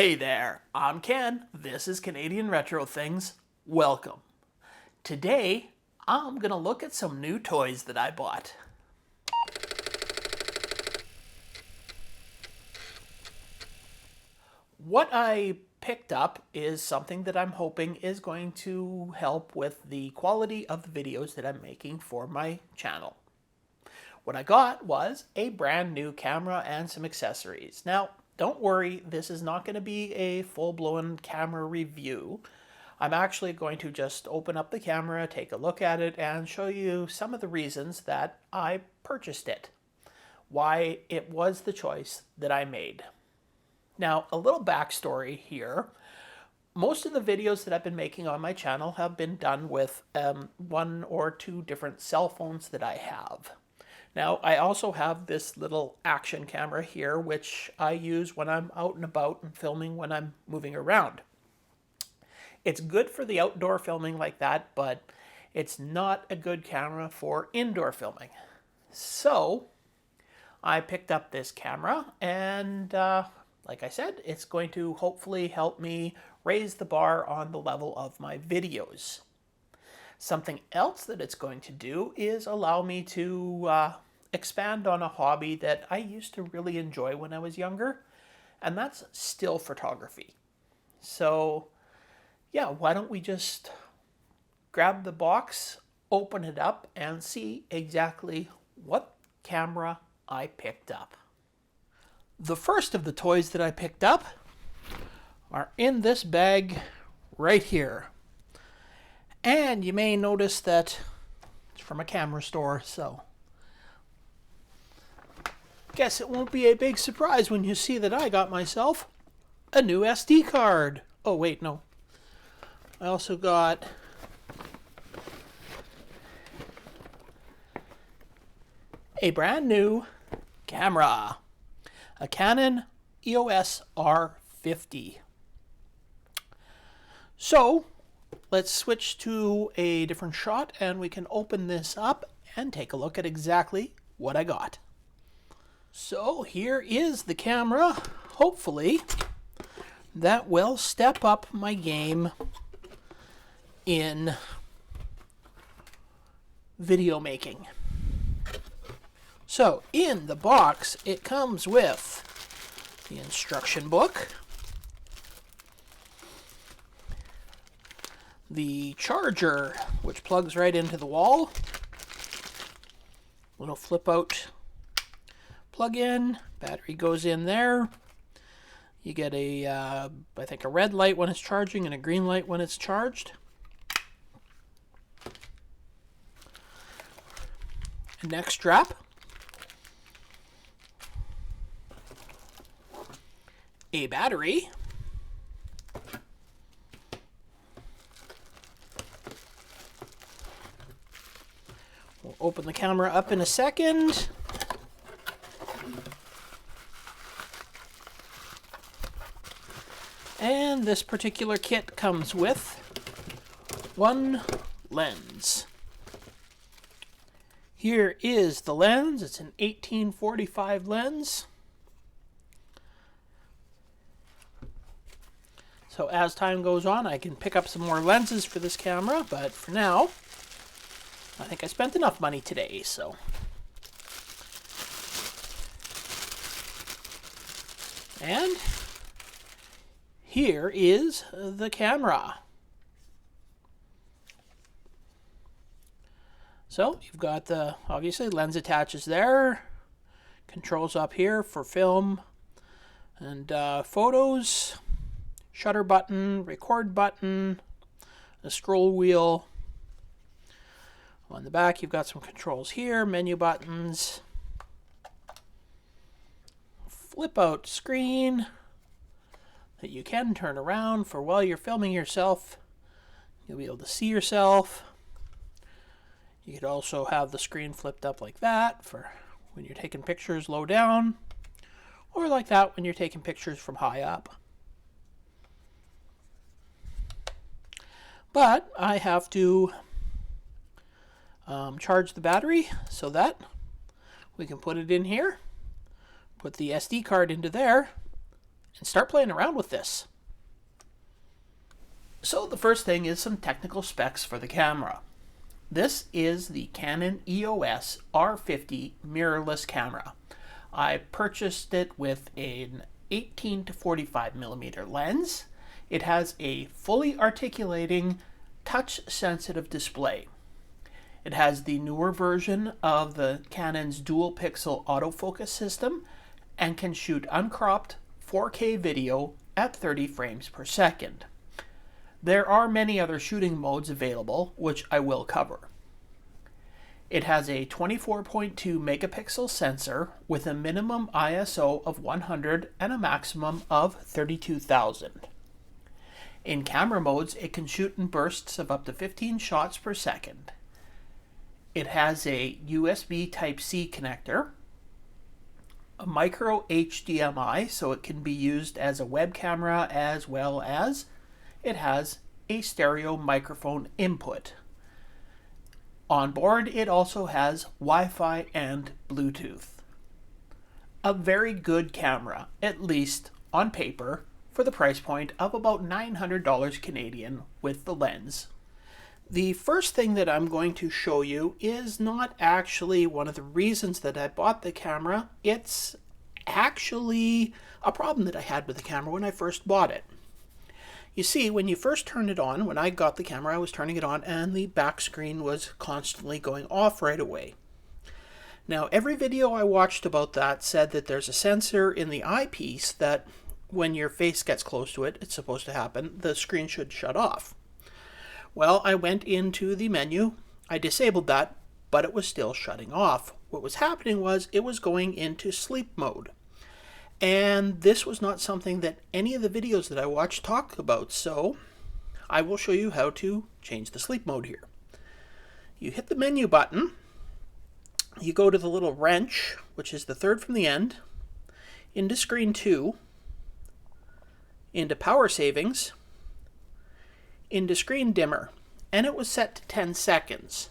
Hey there, I'm Ken. This is Canadian Retro Things. Welcome. Today, I'm going to look at some new toys that I bought. What I picked up is something that I'm hoping is going to help with the quality of the videos that I'm making for my channel. What I got was a brand new camera and some accessories. Now, don't worry, this is not going to be a full-blown camera review. I'm actually going to just open up the camera, take a look at it, and show you some of the reasons that I purchased it. Why it was the choice that I made. Now, a little backstory here. Most of the videos that I've been making on my channel have been done with one or two different cell phones that I have. Now, I also have this little action camera here, which I use when I'm out and about and filming when I'm moving around. It's good for the outdoor filming like that, but it's not a good camera for indoor filming. So, I picked up this camera, and like I said, it's going to hopefully help me raise the bar on the level of my videos. Something else that it's going to do is allow me to expand on a hobby that I used to really enjoy when I was younger, and that's still photography. So, yeah, why don't we just grab the box, open it up, and see exactly what camera I picked up. The first of the toys that I picked up are in this bag right here. And you may notice that it's from a camera store, so guess it won't be a big surprise when you see that I got myself a new SD card. Oh wait, no. I also got a brand new camera, a Canon EOS R50. So, let's switch to a different shot and we can open this up and take a look at exactly what I got. So here is the camera. Hopefully that will step up my game in video making. So in the box it comes with the instruction book, the charger, which plugs right into the wall, little flip out plug-in, battery goes in there. You get a, I think a red light when it's charging and a green light when it's charged. A neck strap. A battery. We'll open the camera up in a second. And this particular kit comes with one lens. Here is the lens. It's an 1845 lens. So as time goes on, I can pick up some more lenses for this camera, but for now, I think I spent enough money today, so. And here is the camera. So you've got the, obviously, lens attaches there, controls up here for film and photos, shutter button, record button, a scroll wheel. On the back you've got some controls here, menu buttons, flip out screen that you can turn around for while you're filming yourself. You'll be able to see yourself. You could also have the screen flipped up like that for when you're taking pictures low down, or like that when you're taking pictures from high up. But I have to charge the battery so that we can put it in here, put the SD card into there, and start playing around with this. So the first thing is some technical specs for the camera. This is the Canon EOS R50 mirrorless camera. I purchased it with an 18 to 45 millimeter lens. It has a fully articulating, touch-sensitive display. It has the newer version of the Canon's dual pixel autofocus system and can shoot uncropped 4K video at 30 frames per second. There are many other shooting modes available, which I will cover. It has a 24.2 megapixel sensor with a minimum ISO of 100 and a maximum of 32,000. In camera modes, it can shoot in bursts of up to 15 shots per second. It has a USB Type-C connector, a micro HDMI, so it can be used as a web camera, as well as it has a stereo microphone input. On board, it also has Wi-Fi and Bluetooth. A very good camera, at least on paper, for the price point of about $900 Canadian with the lens. The first thing that I'm going to show you is not actually one of the reasons that I bought the camera. It's actually a problem that I had with the camera when I first bought it. You see, when you first turn it on, when I got the camera, I was turning it on and the back screen was constantly going off right away. Now, every video I watched about that said that there's a sensor in the eyepiece that when your face gets close to it, it's supposed to happen, the screen should shut off. Well, I went into the menu, I disabled that, but it was still shutting off. What was happening was it was going into sleep mode. And this was not something that any of the videos that I watched talked about, so I will show you how to change the sleep mode here. You hit the menu button, you go to the little wrench, which is the third from the end, into screen 2, into power savings, into screen dimmer, and it was set to 10 seconds.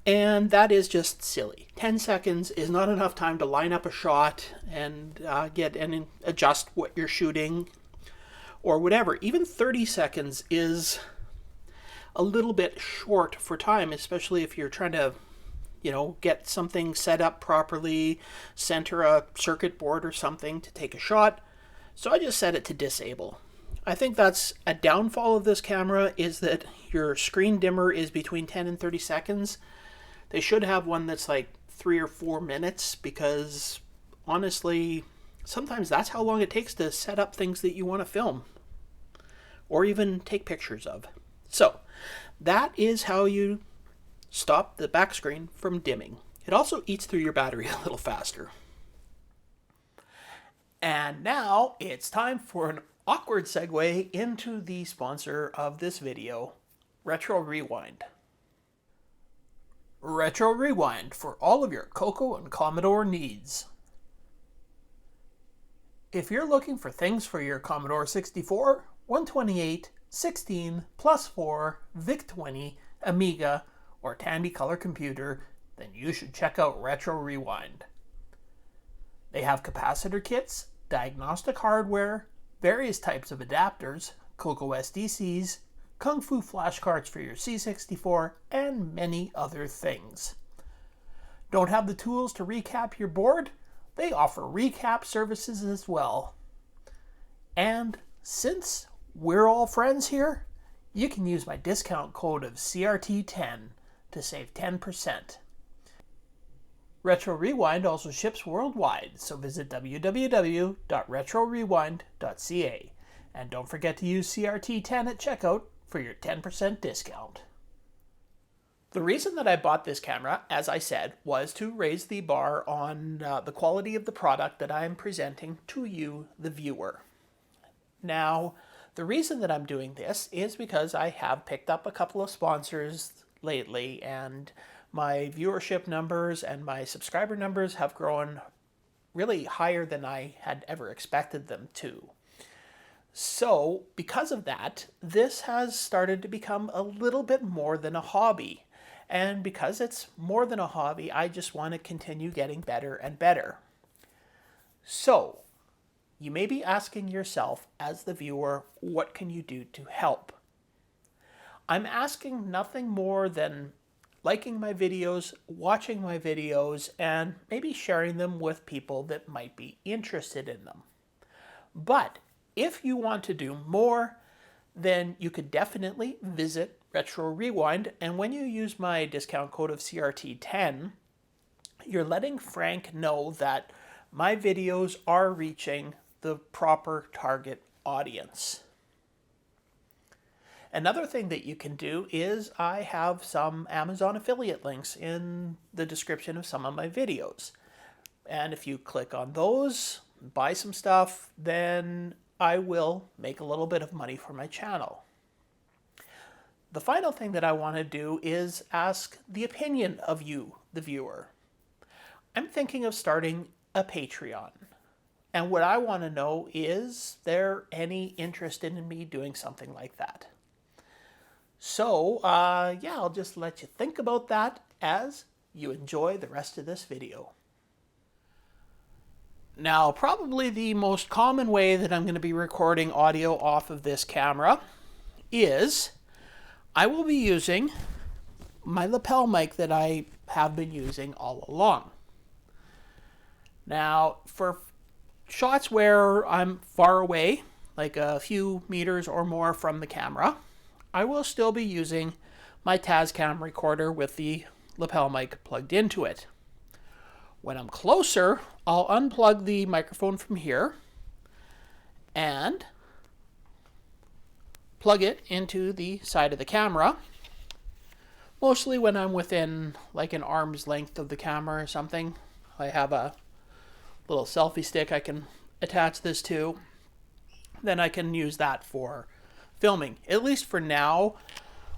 And that is just silly. 10 seconds is not enough time to line up a shot and get and adjust what you're shooting or whatever. Even 30 seconds is a little bit short for time, especially if you're trying to, get something set up properly, center a circuit board or something to take a shot. So I just set it to disable. I think that's a downfall of this camera, is that your screen dimmer is between 10 and 30 seconds. They should have one that's like 3 or 4 minutes, because honestly, sometimes that's how long it takes to set up things that you want to film or even take pictures of. So that is how you stop the back screen from dimming. It also eats through your battery a little faster. And now it's time for an awkward segue into the sponsor of this video, Retro Rewind. Retro Rewind for all of your Coco and Commodore needs. If you're looking for things for your Commodore 64, 128, 16, Plus 4, VIC-20, Amiga, or Tandy Color computer, then you should check out Retro Rewind. They have capacitor kits, diagnostic hardware, various types of adapters, Coco SDCs, Kung Fu flashcards for your C64, and many other things. Don't have the tools to recap your board? They offer recap services as well. And since we're all friends here, you can use my discount code of CRT10 to save 10%. Retro Rewind also ships worldwide, so visit www.retrorewind.ca. And don't forget to use CRT10 at checkout for your 10% discount. The reason that I bought this camera, as I said, was to raise the bar on the quality of the product that I'm presenting to you, the viewer. Now, the reason that I'm doing this is because I have picked up a couple of sponsors lately, and my viewership numbers and my subscriber numbers have grown really higher than I had ever expected them to. So, because of that, this has started to become a little bit more than a hobby. And because it's more than a hobby, I just want to continue getting better and better. So, you may be asking yourself as the viewer, what can you do to help? I'm asking nothing more than liking my videos, watching my videos, and maybe sharing them with people that might be interested in them. But if you want to do more, then you could definitely visit Retro Rewind, and when you use my discount code of CRT10, you're letting Frank know that my videos are reaching the proper target audience. Another thing that you can do is I have some Amazon affiliate links in the description of some of my videos. And if you click on those, buy some stuff, then I will make a little bit of money for my channel. The final thing that I want to do is ask the opinion of you, the viewer. I'm thinking of starting a Patreon. And what I want to know is there any interest in me doing something like that? So, yeah, I'll just let you think about that as you enjoy the rest of this video. Now, probably the most common way that I'm going to be recording audio off of this camera is I will be using my lapel mic that I have been using all along. Now, for shots where I'm far away, like a few meters or more from the camera, I will still be using my TASCAM recorder with the lapel mic plugged into it. When I'm closer, I'll unplug the microphone from here and plug it into the side of the camera. Mostly when I'm within like an arm's length of the camera or something. I have a little selfie stick I can attach this to. Then I can use that for filming. At least for now.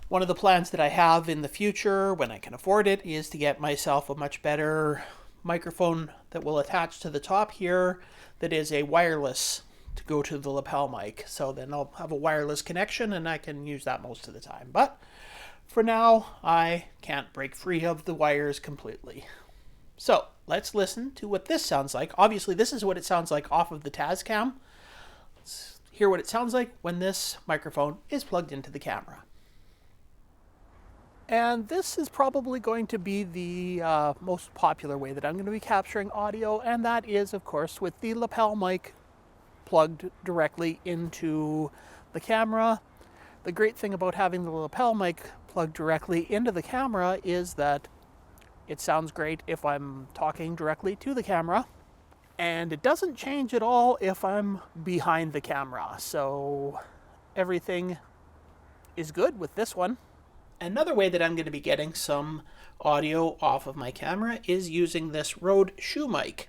One of the plans that I have in the future, when I can afford it, is to get myself a much better microphone that will attach to the top here that is a wireless to go to the lapel mic. So then I'll have a wireless connection and I can use that most of the time. But for now, I can't break free of the wires completely. So let's listen to what this sounds like. Obviously, this is what it sounds like off of the TASCAM. Let's hear what it sounds like when this microphone is plugged into the camera. And this is probably going to be the most popular way that I'm going to be capturing audio, and that is, of course, with the lapel mic plugged directly into the camera. The great thing about having the lapel mic plugged directly into the camera is that it sounds great if I'm talking directly to the camera, and it doesn't change at all if I'm behind the camera. So everything is good with this one. Another way that I'm going to be getting some audio off of my camera is using this Rode shoe mic.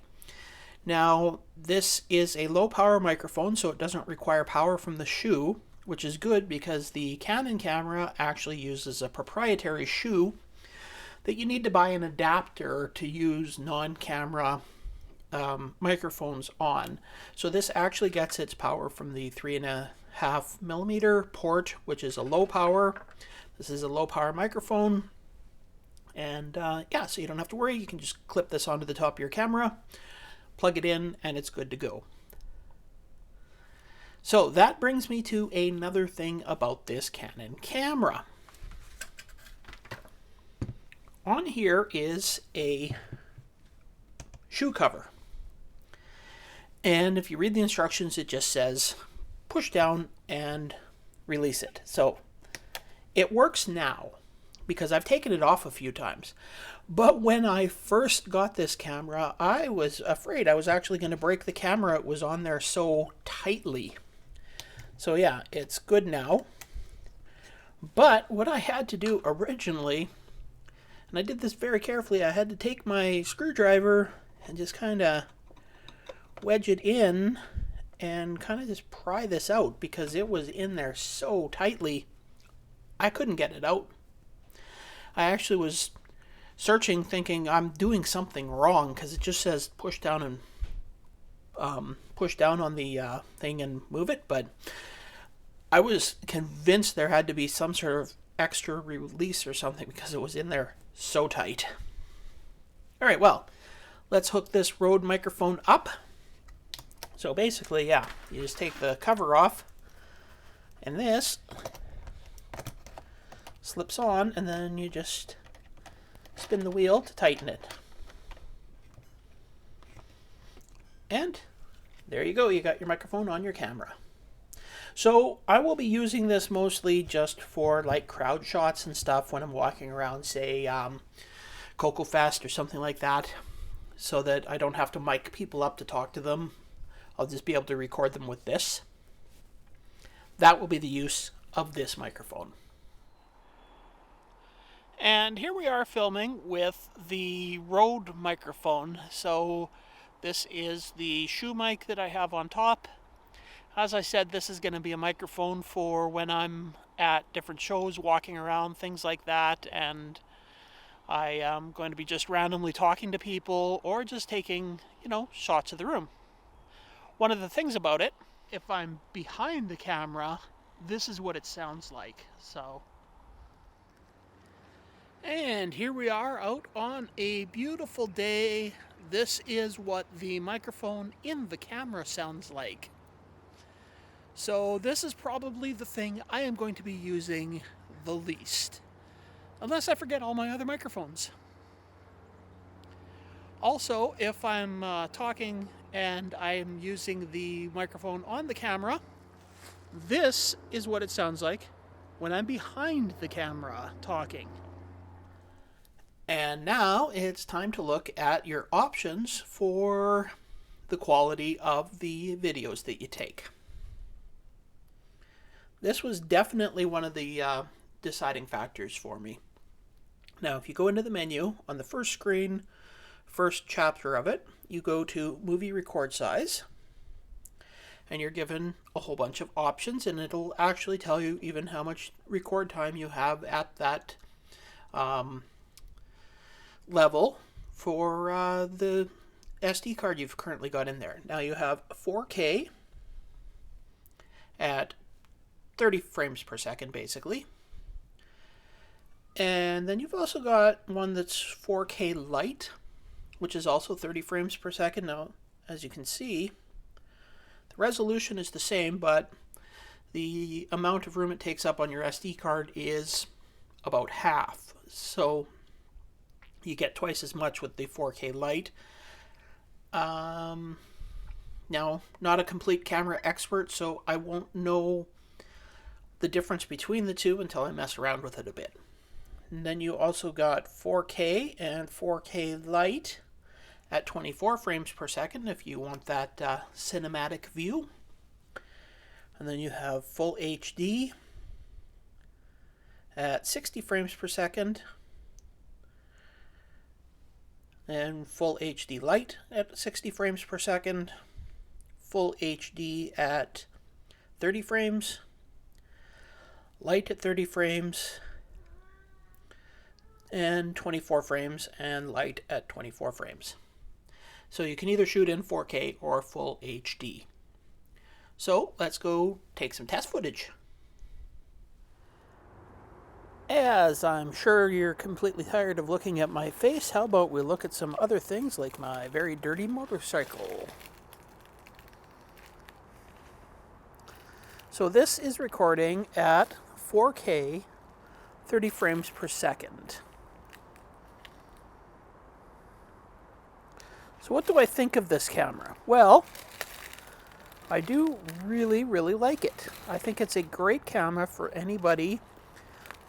Now, this is a low power microphone, so it doesn't require power from the shoe, which is good because the Canon camera actually uses a proprietary shoe that you need to buy an adapter to use non-camera microphones on. So this actually gets its power from the 3.5 millimeter port, which is a low power. This is a low power microphone, and yeah, so you don't have to worry. You can just clip this onto the top of your camera, plug it in, and it's good to go. So that brings me to another thing about this Canon camera. On here is a shoe cover, and if you read the instructions, it just says push down and release it. So it works now because I've taken it off a few times. But when I first got this camera, I was afraid I was actually going to break the camera. It was on there so tightly. So yeah, it's good now. But what I had to do originally, and I did this very carefully, I had to take my screwdriver and just kind of wedge it in and kind of just pry this out because it was in there so tightly. I couldn't get it out. I actually was searching thinking I'm doing something wrong because it just says push down and push down on the thing and move it, but I was convinced there had to be some sort of extra release or something because it was in there so tight. Alright, well, let's hook this Rode microphone up. So basically, yeah, you just take the cover off, and this slips on, and then you just spin the wheel to tighten it. And there you go, you got your microphone on your camera. So I will be using this mostly just for like crowd shots and stuff when I'm walking around, say Cocoa Fest or something like that, so that I don't have to mic people up to talk to them. I'll just be able to record them with this. That will be the use of this microphone. And here we are filming with the Rode microphone. So this is the shoe mic that I have on top. As I said, this is going to be a microphone for when I'm at different shows, walking around, things like that, and I am going to be just randomly talking to people or just taking, shots of the room. One of the things about it, if I'm behind the camera, this is what it sounds like. And here we are out on a beautiful day. This is what the microphone in the camera sounds like. So this is probably the thing I am going to be using the least, unless I forget all my other microphones. Also, if I'm talking and I'm using the microphone on the camera, this is what it sounds like when I'm behind the camera talking. And now it's time to look at your options for the quality of the videos that you take. This was definitely one of the deciding factors for me. Now, if you go into the menu on the first screen, first chapter of it, you go to movie record size, and you're given a whole bunch of options, and it'll actually tell you even how much record time you have at that level for the SD card you've currently got in there. Now you have 4K at 30 frames per second, basically. And then you've also got one that's 4K Lite, which is also 30 frames per second. Now, as you can see, the resolution is the same, but the amount of room it takes up on your SD card is about half. So you get twice as much with the 4K Lite. Now, not a complete camera expert, so I won't know the difference between the two until I mess around with it a bit. And then you also got 4K and 4K Lite at 24 frames per second if you want that cinematic view. And then you have Full HD at 60 frames per second. And Full HD Lite at 60 frames per second. Full HD at 30 frames. Light at 30 frames, and 24 frames, and light at 24 frames. So you can either shoot in 4K or Full HD. So let's go take some test footage. As I'm sure you're completely tired of looking at my face, how about we look at some other things like my very dirty motorcycle. So this is recording at 4K, 30 frames per second. So what do I think of this camera? Well, I do really like it. I think it's a great camera for anybody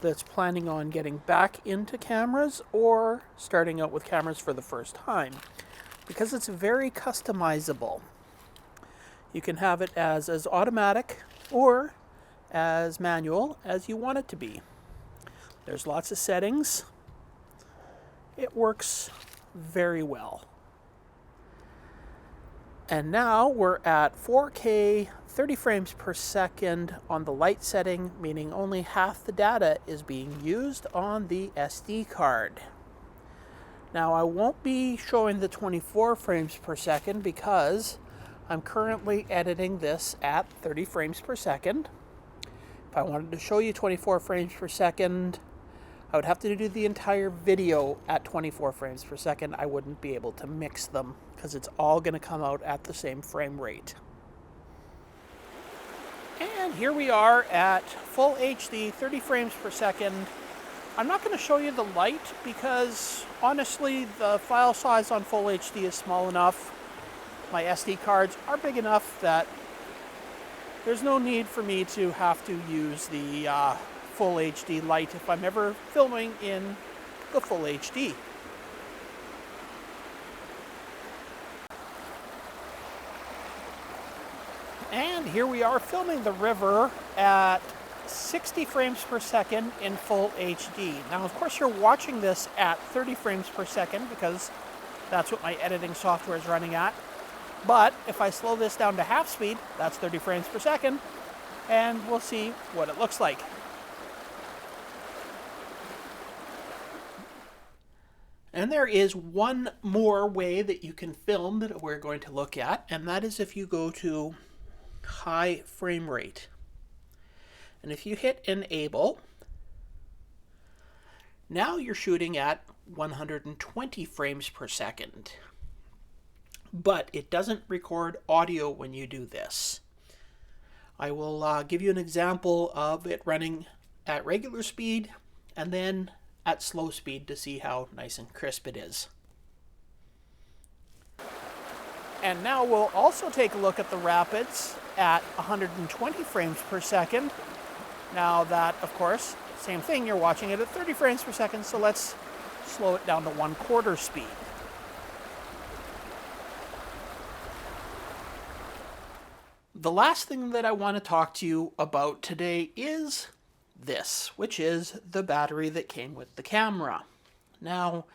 that's planning on getting back into cameras or starting out with cameras for the first time, because it's very customizable. You can have it as automatic or as manual as you want it to be. There's lots of settings. It works very well. And now we're at 4K 30 frames per second on the light setting, meaning only half the data is being used on the SD card. Now I won't be showing the 24 frames per second because I'm currently editing this at 30 frames per second. If I wanted to show you 24 frames per second, I would have to do the entire video at 24 frames per second. I wouldn't be able to mix them because it's all going to come out at the same frame rate. And here we are at full HD, 30 frames per second. I'm not going to show you the light because honestly the file size on full HD is small enough. My SD cards are big enough that there's no need for me to have to use the full HD light if I'm ever filming in the full HD. And here we are filming the river at 60 frames per second in full HD. Now, of course, you're watching this at 30 frames per second because that's what my editing software is running at. But if I slow this down to half speed, that's 30 frames per second, and we'll see what it looks like. And there is one more way that you can film that we're going to look at, and that is if you go to high frame rate. And if you hit enable, now you're shooting at 120 frames per second. But it doesn't record audio when you do this. I will give you an example of it running at regular speed and then at slow speed to see how nice and crisp it is. And now we'll also take a look at the rapids at 120 frames per second. Now that, of course, same thing, you're watching it at 30 frames per second, so let's slow it down to 1/4 speed. The last thing that I want to talk to you about today is this, which is the battery that came with the camera. Now,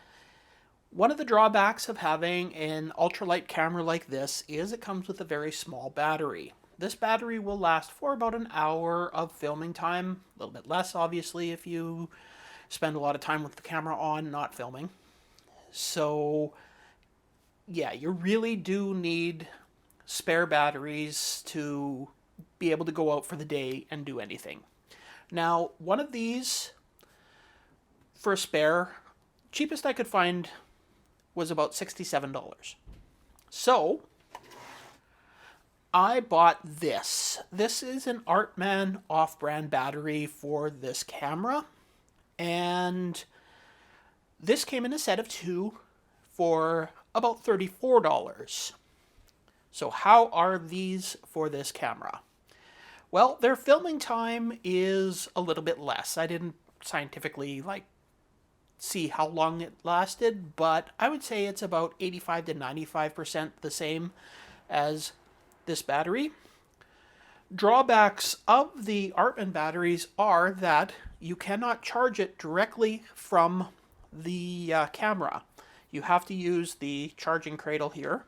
one of the drawbacks of having an ultralight camera like this is it comes with a very small battery. This battery will last for about an hour of filming time, a little bit less obviously if you spend a lot of time with the camera on, not filming. So yeah, you really do need spare batteries to be able to go out for the day and do anything. Now, one of these for a spare, cheapest I could find was about $67. So I bought this. This is an Artman off-brand battery for this camera, and this came in a set of 2 for about $34. So how are these for this camera? Well, their filming time is a little bit less. I didn't scientifically see how long it lasted, but I would say it's about 85 to 95% the same as this battery. Drawbacks of the Artman batteries are that you cannot charge it directly from the camera. You have to use the charging cradle here.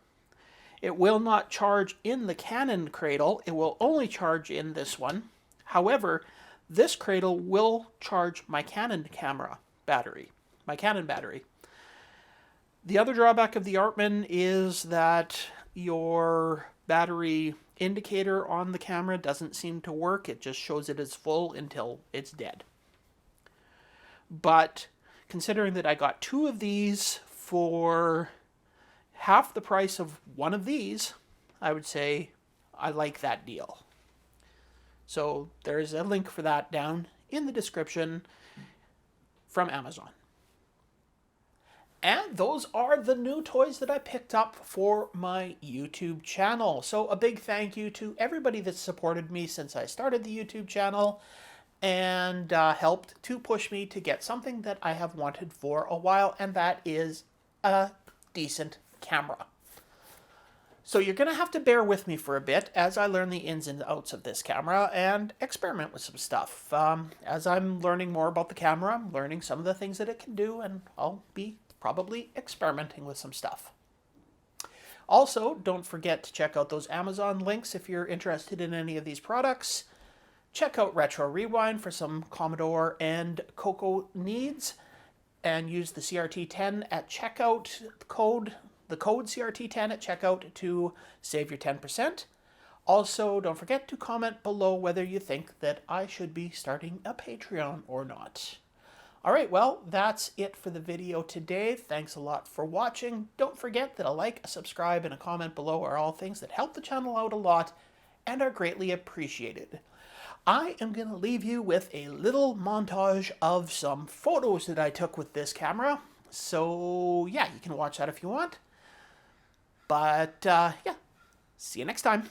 It will not charge in the Canon cradle. It will only charge in this one. However, this cradle will charge my Canon battery. The other drawback of the Artman is that your battery indicator on the camera doesn't seem to work. It just shows it as full until it's dead. But considering that I got 2 of these for half the price of one of these, I would say I like that deal. So there's a link for that down in the description from Amazon. And those are the new toys that I picked up for my YouTube channel. So a big thank you to everybody that's supported me since I started the YouTube channel and helped to push me to get something that I have wanted for a while, and that is a decent camera. So you're going to have to bear with me for a bit as I learn the ins and outs of this camera and experiment with some stuff. As I'm learning more about the camera, I'm learning some of the things that it can do, and I'll be probably experimenting with some stuff. Also, don't forget to check out those Amazon links if you're interested in any of these products. Check out Retro Rewind for some Commodore and Coco needs, and use the CRT10 at checkout the code CRT10 at checkout to save your 10%. Also, don't forget to comment below whether you think that I should be starting a Patreon or not. All right, well, that's it for the video today. Thanks a lot for watching. Don't forget that a like, a subscribe, and a comment below are all things that help the channel out a lot and are greatly appreciated. I am going to leave you with a little montage of some photos that I took with this camera. So yeah, you can watch that if you want. But yeah, see you next time.